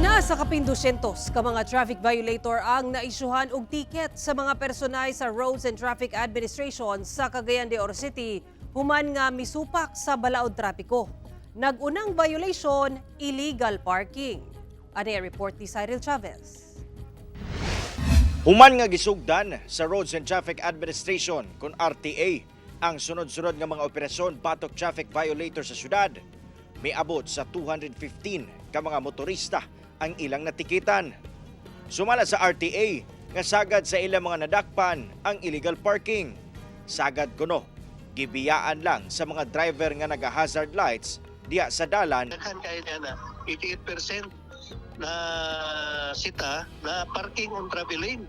Ana sa kapin 200 ka mga traffic violator ang naisyuhan og ticket sa mga personay sa Roads and Traffic Administration sa Cagayan de Oro City human nga misupak sa balaod trapiko. Nagunang violation, illegal parking. Ano report ni Cyril Chavez. Human nga gisugdan sa Roads and Traffic Administration kun RTA ang sunod-sunod nga mga operasyon batok traffic violator sa syudad. Miabot sa 215 ka mga motorista ang ilang natikitan. Sumala sa RTA nga sagad sa ilang mga nadakpan ang illegal parking. Sagad kuno, gibiyaan lang sa mga driver nga naga-hazard lights diya sa dalan. Daghan kay na 88% na sita na parking on travel lane.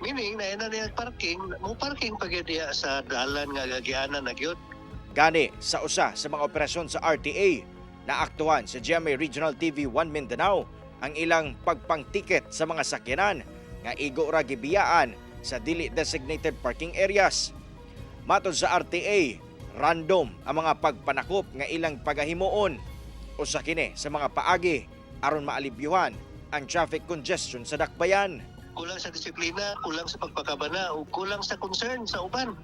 Meaning na ina niya parking, mo parking pag diya sa dalan nga gagianan na gyud. Gani sa usa sa mga operasyon sa RTA, naaktuhan sa GMA Regional TV 1 Mindanao ang ilang pagpang-ticket sa mga sakyanan nga igo ra gibiyaan sa dili designated parking areas. Matod sa RTA, random ang mga pagpanakop nga ilang pagahimuon o sa kini sa mga paagi aron maalibyuhan ang traffic congestion sa dakbayan. Kulang sa disiplina, kulang sa pagpakabana, o kulang sa concern sa uban.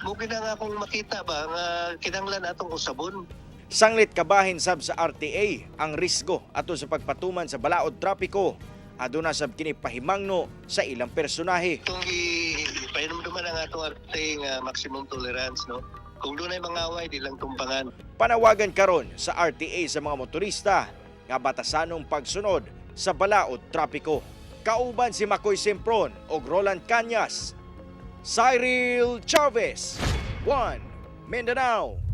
Mo nga akong makita ba nga kinahanglan atong usabon. Sanglit kabahin sab sa RTA ang risgo ato sa pagpatuman sa balaod trapiko. Aduna sab kini pahimangno sa ilang personahe. Itong ipahinumduman ang atong RTA nga maximum tolerance, no? Kung doon ay mangaway, di lang tumpangan. Panawagan karon sa RTA sa mga motorista nga batasanong pagsunod sa balaod trapiko. Kauban si Makoy Simpron o Roland Cañas. Cyril Chavez, 1 Mindanao.